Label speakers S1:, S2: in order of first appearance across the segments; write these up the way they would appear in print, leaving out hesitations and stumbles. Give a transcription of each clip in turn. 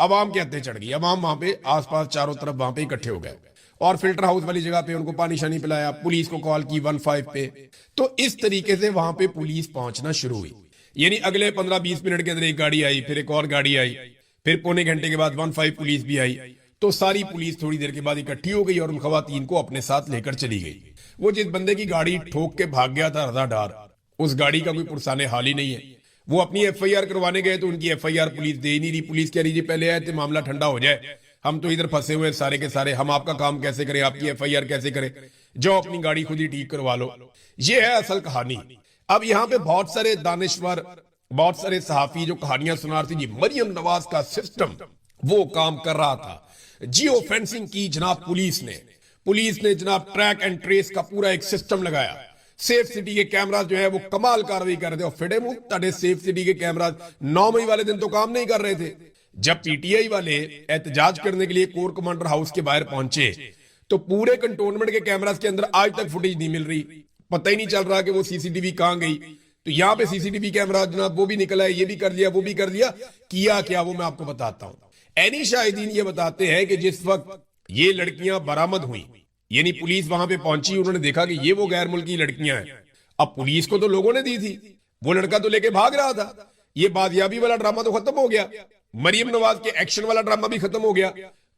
S1: عوام کے ہتھے چڑھ گئی. عوام وہاں پہ آس پاس چاروں طرف وہاں پہ اکٹھے ہو گئے اور فلٹر ہاؤس والی جگہ پہ ان کو پانی شانی پلایا, پولیس کو کال کی 15 پہ. تو اس طریقے سے وہاں پہ پولیس پہنچنا شروع ہوئی. یعنی اگلے 15-20 منٹ کے اندر ایک گاڑی آئی, پھر ایک اور گاڑی آئی, پھر پونے گھنٹے کے بعد 15 پولیس بھی آئی. تو ساری پولیس تھوڑی دیر کے بعد اکٹھی ہو گئی اور ان خواتین کو اپنے ساتھ لے کر چلی گئی. وہ جس بندے کی گاڑی ٹھوک کے بھاگ گیا تھا رضا ڈار, اس گاڑی کا کوئی پرسانے حال ہی نہیں ہے. وہ اپنی ایف آئی آر کروانے گئے تو ان کی ایف آئی آر پولیس دے ہی نہیں رہی. پولیس کہہ رہی جی پہلے آئے تھے معاملہ ٹھنڈا ہو جائے, ہم تو ادھر پھنسے ہوئے سارے کے سارے, ہم آپ کا کام کیسے کریں, آپ کی ایف آئی آر کیسے کریں, جو اپنی گاڑی خود ہی ٹھیک کروا لو. یہ ہے اصل کہانی. اب یہاں پہ بہت سارے دانشور, بہت سارے صحافی جو کہانیاں سنا رہے تھے, جی مریم نواز کا سسٹم وہ کام کر رہا تھا. جیو فینسنگ کی جناب پولیس نے جناب ٹریک اینڈ ٹریس کا پورا ایک سسٹم لگایا. سیف سٹی کے کیمراز جو ہے وہ کمال کاروائی کر رہے تھے. اور فڑے منہ تڑے سیف سٹی کے کیمراز 9 مئی والے دن تو کام نہیں کر رہے تھے. جب پی ٹی آئی والے احتجاج کرنے کے لیے کور کمانڈر ہاؤس کے باہر پہنچے تو پورے کنٹونمنٹ کے کیمراز کے اندر آج تک فوٹیج نہیں مل رہی. پتہ ہی نہیں چل رہا کہ وہ سی سی ٹی وی کہاں گئی. تو یہاں پہ سی سی ٹی وی کیمرہ جناب وہ بھی نکلا ہے, یہ بھی کر لیا, وہ بھی کر لیا. کیا کیا وہ میں آپ کو بتاتا ہوں. اینی شاہدین یہ بتاتے ہیں کہ جس وقت یہ لڑکیاں برآمد ہوئیں, یعنی پولیس وہاں پہ پہنچی, انہوں نے دیکھا کہ یہ وہ غیر ملکی لڑکیاں ہیں. اب پولیس کو تو لوگوں نے دی تھی, وہ لڑکا تو لے کے بھاگ رہا تھا. یہ بازیابی والا ڈرامہ تو ختم ہو گیا. مریم نواز کے ایکشن والا ڈرامہ بھی ختم ہو گیا.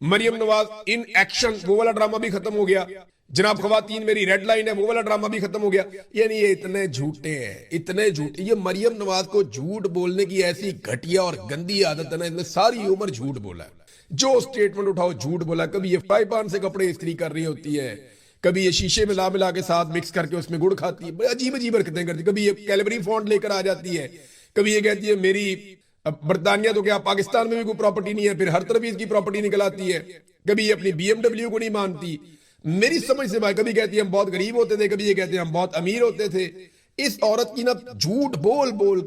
S1: مریم نواز ان ایکشن وہ والا ڈرامہ بھی ختم ہو گیا. جناب خواتین میری ریڈ لائن ہے وہ والا ڈرامہ بھی ختم ہو گیا. یعنی یہ اتنے جھوٹے ہیں, اتنے جھوٹے. یہ مریم نواز کو جھوٹ بولنے کی ایسی گھٹیا اور گندی عادت ہے نا, اتنے ساری عمر جھوٹ بولا ہے. جو سٹیٹمنٹ اٹھاؤ جھوٹ بولا. کبھی یہ فرائی پان سے کپڑے استری کر رہی ہوتی ہے, کبھی یہ شیشے میں ملا کے ساتھ مکس کر کے اس میں گڑ کھاتی ہے, عجیب عجیب حرکتیں کرتی ہے. کبھی یہ کیلبری فونٹ لے کر آ جاتی ہے, کبھی یہ کہتی ہے میری برطانیہ تو کیا پاکستان میں بھی کوئی پراپرٹی نہیں ہے, پھر ہر طرف اس کی پراپرٹی نکل آتی ہے. کبھی یہ اپنی بی ایم ڈبلیو کو نہیں مانتی. میری سمجھ سے بھائی, کبھی کہتی ہے ہم بہت غریب ہوتے تھے, کبھی یہ کہتے ہیں ہم بہت امیر ہوتے تھے. اس عورت کی نا جھوٹ بول بول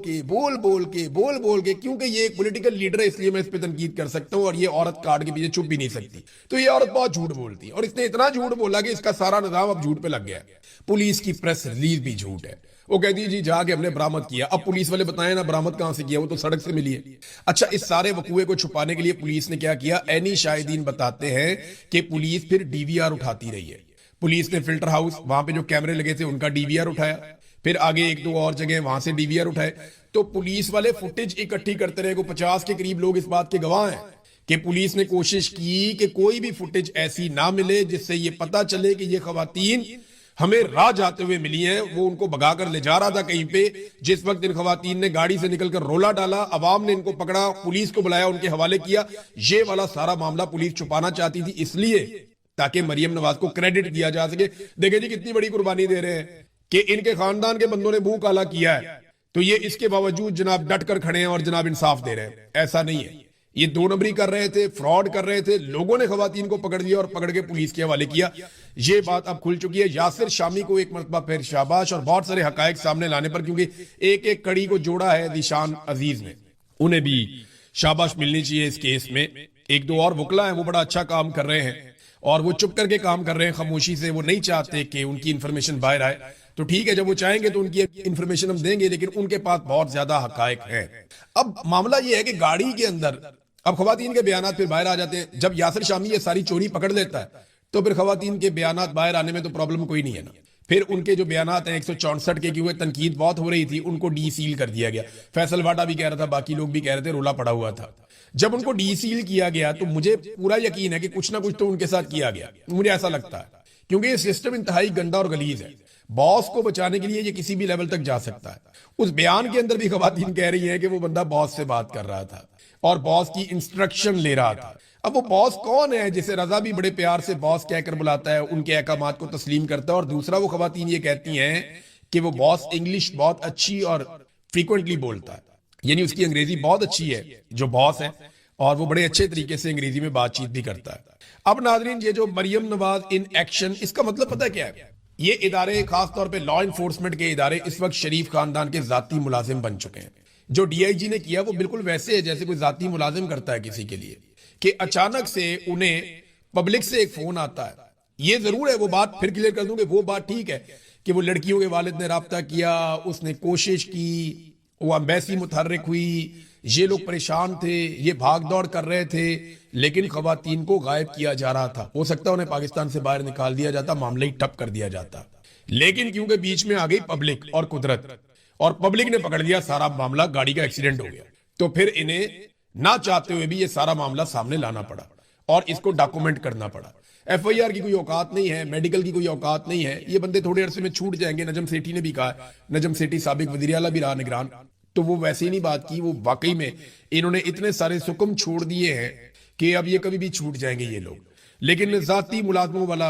S1: کے کیونکہ یہ ایک پولیٹیکل لیڈر ہے اس لیے میں اس پہ تنقید کر سکتا ہوں, اور یہ عورت کارڈ کے پیچھے چھپ بھی نہیں سکتی. تو یہ عورت بہت جھوٹ بولتی ہے, اور اس نے اتنا جھوٹ بولا کہ اس کا سارا نظام اب جھوٹ پہ لگ گیا ہے. پولیس کی پریس ریلیز بھی جھوٹ ہے. وہ کہتی ہے جی جا کے ہم نے برآمد کیا. اب پولیس والے بتائیں نا برآمد کہاں سے کیا, وہ تو سڑک سے ملی ہے. اچھا, اس سارے وقوعے کو چھپانے کے لیے پولیس نے کیا کیا؟ اینی شاہدین بتاتے ہیں کہ پولیس پھر ڈی وی آر اٹھاتی رہی ہے. پولیس نے فلٹر ہاؤس وہاں پہ جو کیمرے لگے تھے ان کا ڈی وی آر اٹھایا, پھر آگے 1-2 اور جگہ وہاں سے ڈی وی آر اٹھائے. تو پولیس والے فوٹیج اکٹھی کرتے رہے. کو 50 کے قریب لوگ اس بات کے گواہ ہیں کہ پولیس نے کوشش کی کہ کوئی بھی فوٹیج ایسی نہ ملے جس سے یہ پتا چلے کہ یہ خواتین ہمیں راہ جاتے ہوئے ملی ہیں. وہ ان کو بھگا کر لے جا رہا تھا کہیں پہ. جس وقت ان خواتین نے گاڑی سے نکل کر رولا ڈالا, عوام نے ان کو پکڑا, پولیس کو بلایا, ان کے حوالے کیا. یہ والا سارا معاملہ پولیس چھپانا چاہتی تھی اس لیے تاکہ مریم نواز کو کریڈٹ دیا جا سکے. دیکھیں جی کتنی بڑی قربانی دے رہے ہیں کہ ان کے خاندان کے بندوں نے منہ کالا کیا ہے, تو یہ اس کے باوجود جناب ڈٹ کر کھڑے ہیں اور جناب انصاف دے رہے ہیں. ایسا نہیں ہے, یہ 2 نمبری کر رہے تھے, فراڈ کر رہے تھے. لوگوں نے خواتین کو پکڑ لیا اور پکڑ کے پولیس کے حوالے کیا. یہ بات اب کھل چکی ہے. یاسر شامی کو ایک مرتبہ پھر شاباش, اور بہت سارے حقائق سامنے لانے پر, کیونکہ ایک ایک کڑی کو جوڑا ہے ذیشان عزیز نے, انہیں بھی شاباش ملنی چاہیے اس کیس میں. 1-2 اور وکلا ہیں وہ بڑا اچھا کام کر رہے ہیں, اور وہ چپ کر کے کام کر رہے ہیں خاموشی سے. وہ نہیں چاہتے کہ ان کی انفارمیشن باہر آئے. تو ٹھیک ہے, جب وہ چاہیں گے تو ان کی انفارمیشن ہم دیں گے, لیکن ان کے پاس بہت زیادہ حقائق ہیں. اب معاملہ یہ ہے کہ گاڑی کے اندر اب خواتین کے بیانات پھر باہر آ جاتے ہیں. جب یاسر شامی یہ ساری چوری پکڑ لیتا ہے تو پھر خواتین کے بیانات باہر آنے میں تو پرابلم کوئی نہیں ہے نا. پھر ان کے جو بیانات ہیں 164 کے کیونکہ تنقید بہت ہو رہی تھی, ان کو ڈی سیل کر دیا گیا. فیصل واڈا بھی کہہ رہا تھا, باقی لوگ بھی کہہ رہے تھے, رولا پڑا ہوا تھا. جب ان کو ڈی سیل کیا گیا تو مجھے پورا یقین ہے کہ کچھ نہ کچھ تو ان کے ساتھ کیا گیا, مجھے ایسا لگتا ہے, کیونکہ یہ سسٹم انتہائی گندا اور غلیظ ہے. باس کو بچانے کے لیے یہ کسی بھی لیول تک جا سکتا ہے. اس بیان کے اندر بھی خواتین کہہ رہی ہیں کہ وہ بندہ باس سے بات کر رہا تھا اور باس کی انسٹرکشن لے رہا تھا. اب وہ باس کون ہے جسے رضا بھی بڑے پیار سے باس کہہ کر بلاتا ہے, ان کے احکامات کو تسلیم کرتا ہے. اور دوسرا وہ خواتین یہ کہتی ہیں کہ وہ باس انگلش بہت اچھی اور فریکوینٹلی بولتا ہے, یعنی اس کی انگریزی بہت اچھی ہے جو باس ہے, اور وہ بڑے اچھے طریقے سے انگریزی میں بات چیت بھی کرتا ہے. اب ناظرین, یہ جو مریم نواز ان ایکشن, اس کا مطلب پتہ کیا ہے؟ یہ ادارے خاص طور پہ لا انفورسمنٹ کے ادارے اس وقت شریف خاندان کے ذاتی ملازم بن چکے ہیں. جو ڈی آئی جی نے کیا وہ بالکل ویسے ہے جیسے کوئی ذاتی ملازم کرتا ہے کسی کے لیے, کہ اچانک سے انہیں پبلک سے ایک فون آتا ہے. یہ ضرور ہے, وہ بات پھر کلیئر کر دوں کہ وہ بات ٹھیک ہے کہ وہ لڑکیوں کے والد نے رابطہ کیا, اس نے کوشش کی, وہ ایمبیسی متحرک ہوئی, یہ لوگ پریشان تھے، یہ بھاگ دوڑ کر رہے تھے، لیکن خواتین کو غائب کیا جا رہا تھا. ہو سکتا ہے انہیں پاکستان سے باہر نکال دیا جاتا، معاملہ ہی ٹپ کر دیا جاتا، لیکن کیونکہ بیچ میں آ گئی پبلک اور قدرت، اور پبلک نے پکڑ لیا سارا معاملہ، گاڑی کا ایکسیڈنٹ ہو گیا، تو پھر انہیں نہ چاہتے ہوئے بھی یہ سارا معاملہ سامنے لانا پڑا اور اس کو ڈاکومنٹ کرنا پڑا. ایف آئی آر کی کوئی اوقات نہیں ہے، میڈیکل کی کوئی اوقات نہیں ہے، یہ بندے تھوڑے عرصے میں چھوٹ جائیں گے. نجم سیٹھی نے بھی کہا ہے، نجم سیٹھی سابق وزیر اعلیٰ بھی رہا نگران، تو وہ ویسے ہی نہیں بات کی، وہ واقعی میں انہوں نے اتنے سارے سکم چھوڑ دیے ہیں کہ اب یہ کبھی بھی چھوٹ جائیں گے یہ لوگ. لیکن ذاتی ملازموں والا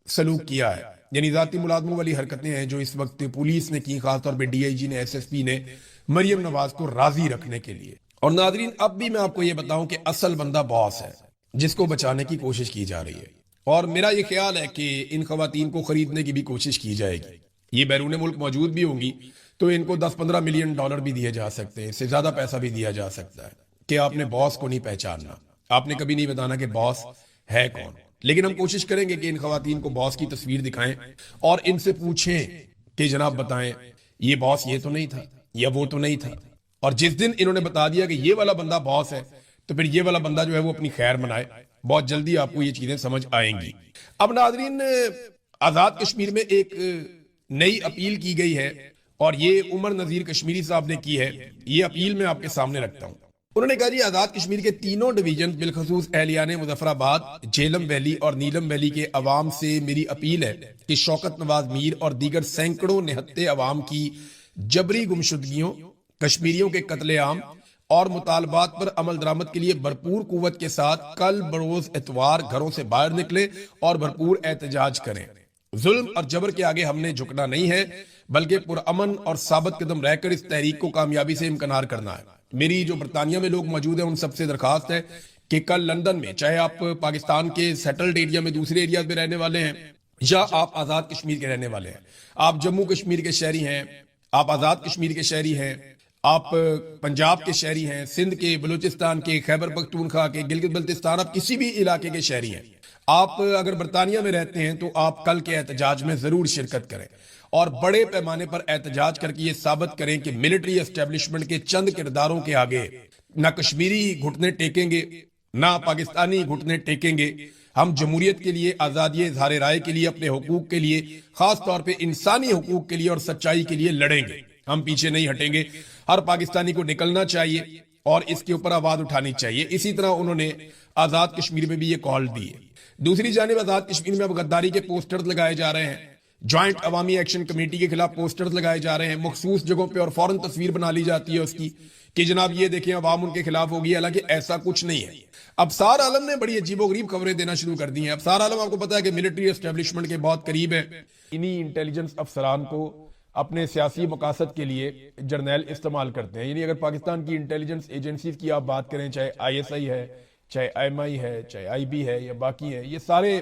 S1: سلوک کیا ہے، یعنی ذاتی ملازموں والی حرکتیں ہیں جو اس وقت پولیس نے کی، خاص طور پہ ڈی آئی جی نے، ایس ایس پی نے، مریم نواز کو راضی رکھنے کے لیے. اور ناظرین اب بھی میں آپ کو یہ بتاؤں کہ اصل بندہ باس ہے جس کو بچانے کی کوشش کی جا رہی ہے، اور میرا یہ خیال ہے کہ ان خواتین کو خریدنے کی بھی کوشش کی جائے گی. یہ بیرون ملک موجود بھی ہوں گی تو ان کو 10-15 ملین ڈالر بھی دیے جا سکتے ہیں، اس سے زیادہ پیسہ بھی دیا جا سکتا ہے کہ آپ نے باس کو نہیں پہچاننا، آپ نے کبھی نہیں بتانا کہ باس ہے کون. لیکن ہم کوشش کریں گے کہ ان خواتین کو باس کی تصویر دکھائیں اور ان سے پوچھیں کہ جناب بتائیں یہ باس یہ تو نہیں تھا یا وہ تو نہیں تھا. اور جس دن انہوں نے بتا دیا کہ یہ والا بندہ باس ہے تو پھر یہ والا بندہ جو ہے وہ اپنی خیر منائے. بہت جلدی آپ کو یہ چیزیں سمجھ آئیں گی. اب ناظرین آزاد کشمیر میں ایک نئی اپیل کی گئی ہے اور یہ عمر نذیر کشمیری صاحب نے کی ہے. یہ اپیل میں آپ کے سامنے رکھتا ہوں. انہوں نے کہا جی آزاد کشمیر کے تینوں ڈویژن بالخصوص اہلیان مظفر آباد، جہلم ویلی اور نیلم ویلی کے عوام سے میری اپیل ہے کہ شوکت نواز میر اور دیگر سینکڑوں نہتے عوام کی جبری گمشدگیوں، کشمیریوں کے قتل عام اور مطالبات پر عمل درآمد کے لیے بھرپور قوت کے ساتھ کل بروز اتوار گھروں سے باہر نکلے اور بھرپور احتجاج کریں. ظلم اور جبر کے آگے ہم نے جھکنا نہیں ہے بلکہ پرامن اور ثابت قدم رہ کر اس تحریک کو کامیابی سے امکنار کرنا ہے. میری جو برطانیہ میں لوگ موجود ہیں ان سب سے درخواست ہے کہ کل لندن میں، چاہے آپ پاکستان کے سیٹلڈ ایریا میں دوسرے ایریاز میں رہنے والے ہیں یا آپ آزاد کشمیر کے رہنے والے ہیں، آپ جموں کشمیر کے شہری ہیں، آپ آزاد کشمیر کے شہری ہیں، آپ پنجاب کے شہری ہیں، سندھ کے، بلوچستان کے، خیبر پختونخوا کے، گلگت بلتستان، آپ کسی بھی علاقے کے شہری ہیں، آپ اگر برطانیہ میں رہتے ہیں تو آپ کل کے احتجاج میں ضرور شرکت کریں اور بڑے پیمانے پر احتجاج کر کے یہ ثابت کریں کہ ملٹری اسٹیبلشمنٹ کے چند کرداروں کے آگے نہ کشمیری گھٹنے ٹیکیں گے نہ پاکستانی گھٹنے ٹیکیں گے. ہم جمہوریت کے لیے، آزادی اظہار رائے کے لیے، اپنے حقوق کے لیے، خاص طور پہ انسانی حقوق کے لیے اور سچائی کے لیے لڑیں گے. ہم پیچھے نہیں ہٹیں گے. ہر پاکستانی کو نکلنا چاہیے اور اس کے اوپر آواز اٹھانی چاہیے. اسی طرح انہوں نے آزاد کشمیر میں بھی یہ کال دی ہے. دوسری جانب آزاد کشمیر میں اب غداری کے پوسٹرز لگائے جا رہے ہیں، جوائنٹ عوامی ایکشن کمیٹی کے خلاف پوسٹرز لگائے جا رہے ہیں، مخصوص جگہوں پہ اور فوراً تصویر بنا لی جاتی ہے اس کی کہ جناب یہ دیکھیں عوام ان کے خلاف ہوگی، حالانکہ ایسا کچھ نہیں ہے. ابصار عالم نے بڑی عجیب و غریب خبریں دینا شروع کر دی ہیں. ابصار عالم آپ کو پتا ہے کہ ملٹری اسٹیبلشمنٹ کے بہت قریب ہے. انہی انٹیلیجنس افسران کو اپنے سیاسی مقاصد کے لیے جرنیل استعمال کرتے ہیں. یعنی اگر پاکستان کی انٹیلیجنس ایجنسیز کی آپ بات کریں، چاہے آئی ایس آئی ہے، چاہے آئی ایم آئی ہے، چاہے آئی بی ہے یا باقی ہے، یہ سارے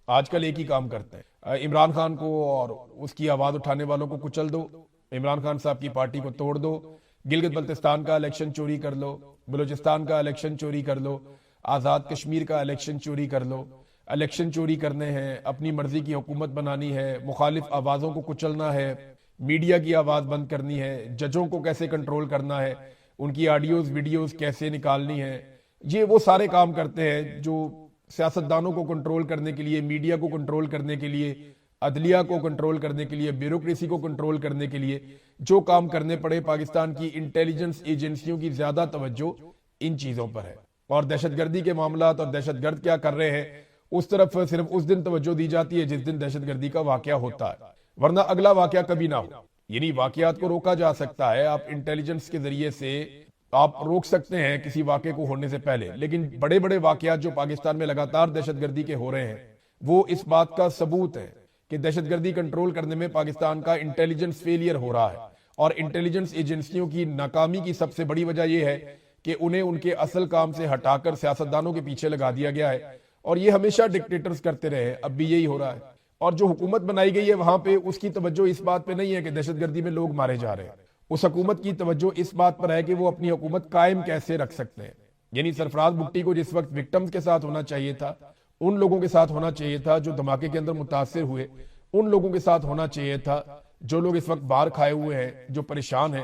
S1: آج کل ایک ہی کام کرتے ہیں. عمران خان کو اور اس کی آواز اٹھانے والوں کو کچل دو، عمران خان صاحب کی پارٹی کو توڑ دو، گلگت بلتستان کا الیکشن چوری کر لو، بلوچستان کا الیکشن چوری کر لو، آزاد کشمیر کا الیکشن چوری کر لو. الیکشن چوری کرنے ہیں، اپنی مرضی کی حکومت بنانی ہے، مخالف آوازوں کو کچلنا ہے، میڈیا کی آواز بند کرنی ہے، ججوں کو کیسے کنٹرول کرنا ہے، ان کی آڈیوز ویڈیوز کیسے نکالنی ہے. یہ وہ سارے کام کرتے ہیں جو سیاستدانوں کو کنٹرول کرنے کے لیے، میڈیا کو کنٹرول کرنے کے لیے، عدلیہ کو کنٹرول کرنے کے لیے، بیوروکریسی کو کنٹرول کرنے کے لیے جو کام کرنے پڑے. پاکستان کی انٹیلیجنس ایجنسیوں کی زیادہ توجہ ان چیزوں پر ہے اور دہشت گردی کے معاملات اور دہشت گرد کیا کر رہے ہیں اس طرف صرف اس دن توجہ دی جاتی ہے جس دن دہشت گردی کا واقعہ ہوتا ہے، ورنہ اگلا واقعہ کبھی نہ ہو. یعنی واقعات کو روکا جا سکتا ہے، آپ انٹیلیجنس کے ذریعے سے آپ روک سکتے ہیں کسی واقعے کو ہونے سے پہلے، لیکن بڑے بڑے واقعات جو پاکستان میں لگاتار دہشت گردی کے ہو رہے ہیں وہ اس بات کا ثبوت ہے کہ دہشت گردی کنٹرول کرنے میں پاکستان کا انٹیلیجنس فیلئر ہو رہا ہے. اور انٹیلیجنس ایجنسیوں کی ناکامی کی سب سے بڑی وجہ یہ ہے کہ انہیں ان کے اصل کام سے ہٹا کر سیاستدانوں کے پیچھے لگا دیا گیا ہے، اور یہ ہمیشہ ڈکٹیٹرز کرتے رہے، اب بھی یہی ہو رہا ہے. اور جو حکومت بنائی گئی ہے وہاں پہ اس کی توجہ اس بات پہ نہیں ہے کہ دہشت گردی میں لوگ مارے جا رہے ہیں، اس حکومت کی توجہ اس بات پر ہے کہ وہ اپنی حکومت قائم کیسے رکھ سکتے ہیں. یعنی سرفراز بھٹی کو جس وقت وکٹمز کے ساتھ ہونا چاہیے تھا، ان لوگوں کے ساتھ ہونا چاہیے تھا جو دھماکے کے اندر متاثر ہوئے، ان لوگوں کے ساتھ ہونا چاہیے تھا جو لوگ اس وقت باہر کھائے ہوئے ہیں، جو پریشان ہیں.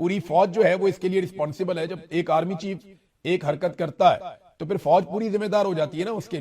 S1: پوری فوج جو ہے وہ اس کے لیے رسپانسبل ہے. جب ایک آرمی چیف ایک حرکت کرتا ہے تو پھر فوج پوری ذمہ دار ہو جاتی ہے نا اس کے